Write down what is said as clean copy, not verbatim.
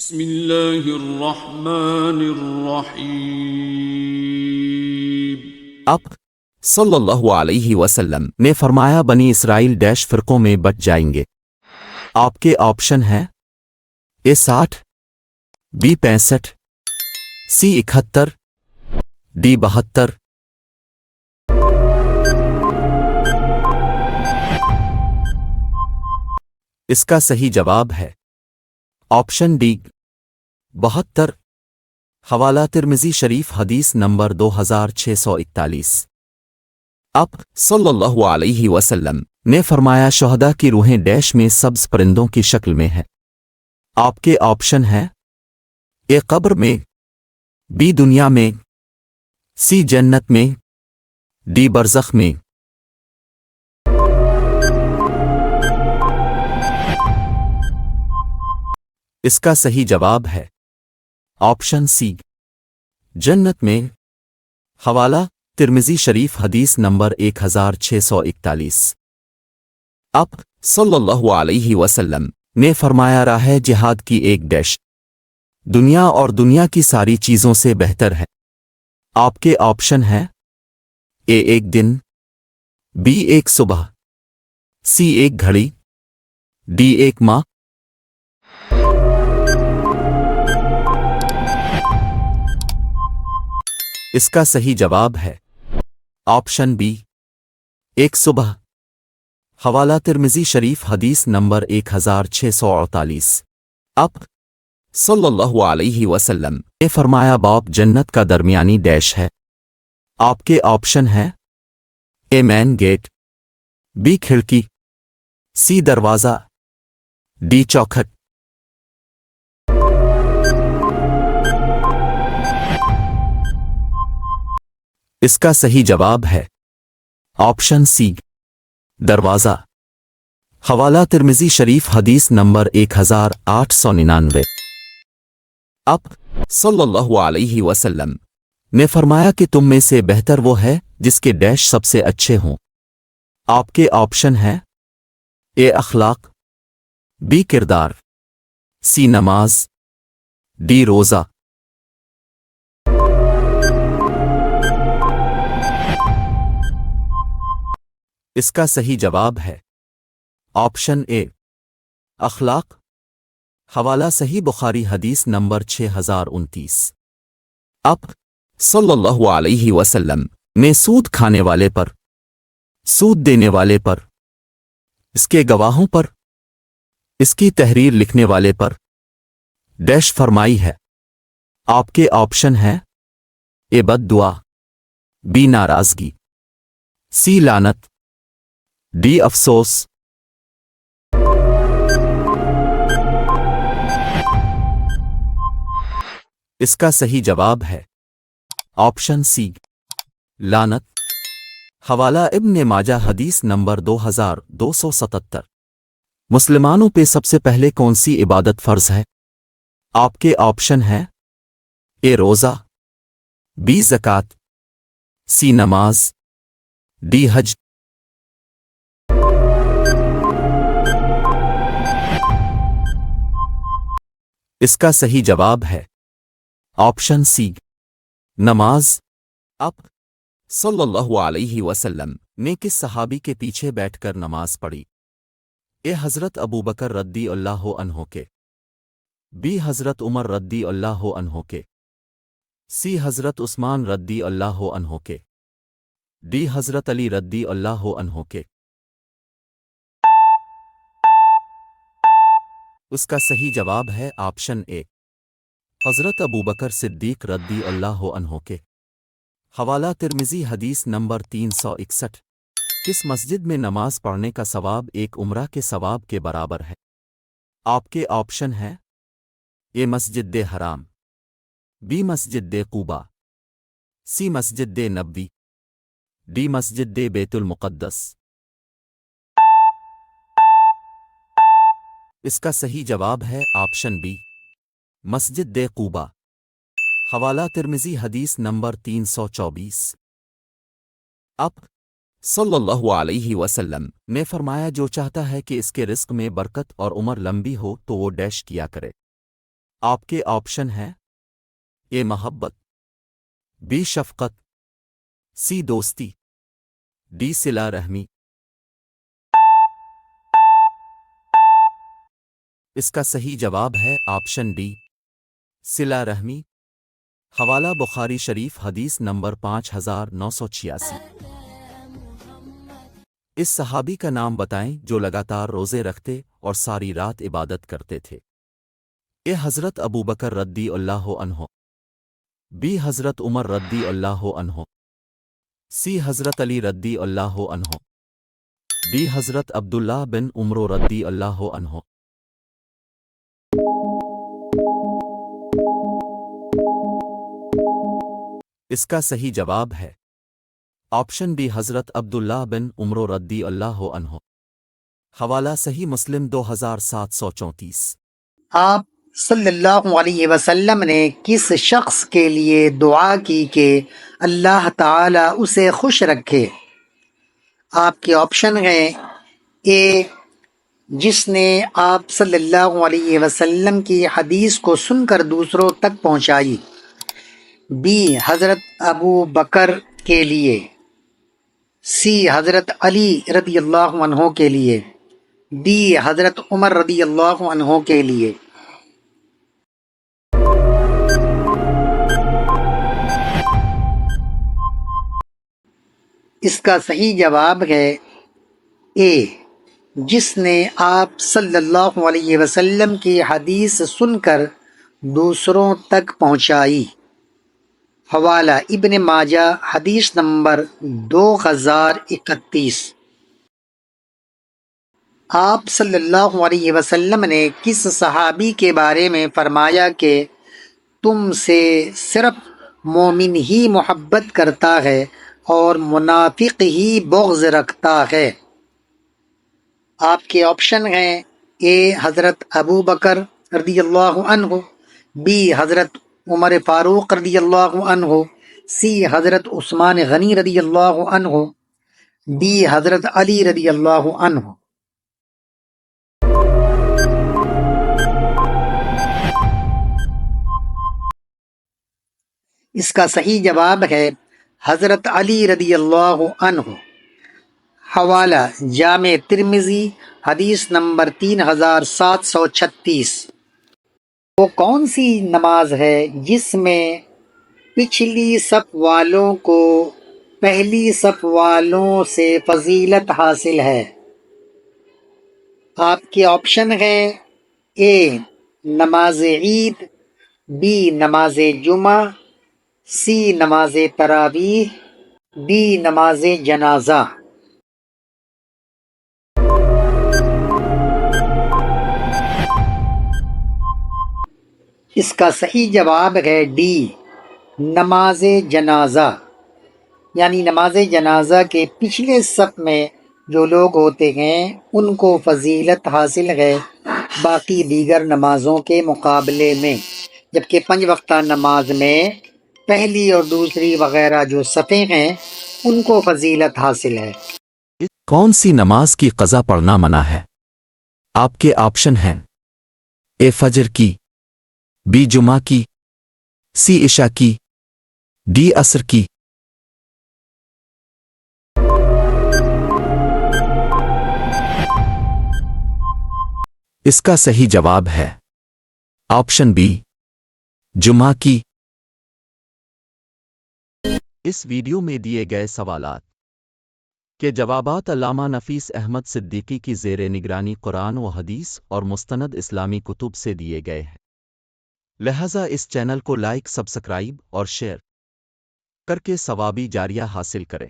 بسم اللہ الرحمن الرحیم۔ آپ صلی اللہ علیہ وسلم نے فرمایا بنی اسرائیل ڈیش فرقوں میں بٹ جائیں گے۔ آپ کے آپشن ہیں اے 60، بی 65، سی 71، ڈی 72۔ اس کا صحیح جواب ہے آپشن ڈی 72۔ حوالہ ترمذی شریف حدیث نمبر 2641۔ آپ صلی اللہ علیہ وسلم نے فرمایا شہداء کی روحیں ڈیش میں سبز پرندوں کی شکل میں ہیں۔ آپ کے آپشن ہیں اے قبر میں، بی دنیا میں، سی جنت میں، ڈی برزخ میں۔ اس کا صحیح جواب ہے آپشن سی جنت میں۔ حوالہ ترمذی شریف حدیث نمبر 1641۔ آپ صلی اللہ علیہ وسلم نے فرمایا راہ جہاد کی ایک ڈیش دنیا اور دنیا کی ساری چیزوں سے بہتر ہے۔ آپ کے آپشن ہیں اے ایک دن، بی ایک صبح، سی ایک گھڑی، ڈی ایک ماہ۔ اس کا صحیح جواب ہے آپشن بی ایک صبح۔ حوالہ ترمذی شریف حدیث نمبر 1648۔ آپ صلی اللہ علیہ وسلم نے فرمایا باب جنت کا درمیانی ڈیش ہے۔ آپ کے آپشن ہیں اے مین گیٹ، بی کھڑکی، سی دروازہ، ڈی چوکھٹ۔ اس کا صحیح جواب ہے آپشن سی دروازہ۔ حوالہ ترمذی شریف حدیث نمبر 1899۔ آپ صلی اللہ علیہ وسلم نے فرمایا کہ تم میں سے بہتر وہ ہے جس کے ڈیش سب سے اچھے ہوں۔ آپ کے آپشن ہیں اے اخلاق، بی کردار، سی نماز، ڈی روزہ۔ اس کا صحیح جواب ہے آپشن اے اخلاق۔ حوالہ صحیح بخاری حدیث نمبر 6029۔ آپ صلی اللہ علیہ وسلم نے سود کھانے والے پر، سود دینے والے پر، اس کے گواہوں پر، اس کی تحریر لکھنے والے پر ڈیش فرمائی ہے۔ آپ کے آپشن ہیں اے بد دعا، بی ناراضگی، سی لعنت، ڈی افسوس۔ اس کا صحیح جواب ہے آپشن سی لعنت۔ حوالہ ابن ماجہ حدیث نمبر 2277۔ مسلمانوں پہ سب سے پہلے کون سی عبادت فرض ہے؟ آپ کے آپشن ہیں اے روزہ، بی زکوٰۃ، سی نماز، ڈی حج۔ اس کا صحیح جواب ہے آپشن سی نماز۔ آپ صلی اللہ علیہ وسلم نے کس صحابی کے پیچھے بیٹھ کر نماز پڑھی؟ اے حضرت ابوبکر رضی اللہ عنہ کے، بی حضرت عمر رضی اللہ عنہ کے، سی حضرت عثمان رضی اللہ عنہ کے، ڈی حضرت علی رضی اللہ عنہ کے۔ اس کا صحیح جواب ہے آپشن اے حضرت ابوبکر صدیق رضی اللہ عنہ کے۔ حوالہ ترمذی حدیث نمبر 361۔ کس مسجد میں نماز پڑھنے کا ثواب ایک عمرہ کے ثواب کے برابر ہے؟ آپ کے آپشن ہیں اے مسجد حرام، be Masjid Quba, C Masjid Nabawi, D مسجد بیت المقدس۔ اس کا صحیح جواب ہے آپشن بی مسجد قباء۔ حوالہ ترمذی حدیث نمبر 324۔ آپ صلی اللہ علیہ وسلم نے فرمایا جو چاہتا ہے کہ اس کے رزق میں برکت اور عمر لمبی ہو تو وہ ڈیش کیا کرے۔ آپ کے آپشن ہیں: اے محبت، بی شفقت، سی دوستی، ڈی صلہ رحمی۔ اس کا صحیح جواب ہے آپشن ڈی، صلہ رحمی۔ حوالہ بخاری شریف حدیث نمبر 5986۔ اس صحابی کا نام بتائیں جو لگاتار روزے رکھتے اور ساری رات عبادت کرتے تھے۔ اے حضرت ابو بکر رضی اللہ عنہ، بی حضرت عمر رضی اللہ عنہ، سی حضرت علی رضی اللہ عنہ، ڈی حضرت عبداللہ بن عمرو رضی اللہ عنہ۔ اس کا صحیح جواب ہے آپشن بی، حضرت عبداللہ بن عمرو رضی اللہ عنہ۔ حوالہ صحیح مسلم 2734۔ آپ صلی اللہ علیہ وسلم نے کس شخص کے لیے دعا کی کہ اللہ تعالی اسے خوش رکھے؟ آپ کے آپشن ہیں: اے جس نے آپ صلی اللہ علیہ وسلم کی حدیث کو سن کر دوسروں تک پہنچائی، بی حضرت ابو بکر کے لیے، سی حضرت علی رضی اللہ عنہ کے لیے، ڈی حضرت عمر رضی اللہ عنہ کے لیے۔ اس کا صحیح جواب ہے اے، جس نے آپ صلی اللہ علیہ وسلم کی حدیث سن کر دوسروں تک پہنچائی۔ حوالہ ابن ماجہ حدیث نمبر 2031۔ آپ صلی اللہ علیہ وسلم نے کس صحابی کے بارے میں فرمایا کہ تم سے صرف مومن ہی محبت کرتا ہے اور منافق ہی بغض رکھتا ہے؟ آپ کے آپشن ہیں: اے حضرت ابو بکر رضی اللہ عنہ، بی حضرت عمر فاروق رضی اللہ عنہ، سی حضرت عثمان غنی رضی اللہ عنہ، ڈی حضرت علی رضی اللہ عنہ۔ اس کا صحیح جواب ہے حضرت علی رضی اللہ عنہ۔ حوالہ جامع ترمذی حدیث نمبر 3736۔ وہ کون سی نماز ہے جس میں پچھلی صف والوں کو پہلی صف والوں سے فضیلت حاصل ہے؟ آپ کے آپشن ہیں: اے نماز عید، بی نماز جمعہ، سی نماز تراویح، ڈی نماز جنازہ۔ اس کا صحیح جواب ہے ڈی، نماز جنازہ۔ یعنی نماز جنازہ کے پچھلے صف میں جو لوگ ہوتے ہیں ان کو فضیلت حاصل ہے باقی دیگر نمازوں کے مقابلے میں، جبکہ 5 وقتہ نماز میں پہلی اور دوسری وغیرہ جو صفیں ہیں ان کو فضیلت حاصل ہے۔ کون سی نماز کی قضا پڑھنا منع ہے؟ آپ کے آپشن ہیں: اے فجر کی، بی جمعہ کی، سی عشاء کی، ڈی عصر کی۔ اس کا صحیح جواب ہے آپشن بی، جمعہ کی۔ اس ویڈیو میں دیے گئے سوالات کے جوابات علامہ نفیس احمد صدیقی کی زیر نگرانی قرآن و حدیث اور مستند اسلامی کتب سے دیے گئے ہیں، لہذا اس چینل کو لائک، سبسکرائب اور شیئر کر کے ثوابی جاریہ حاصل کریں۔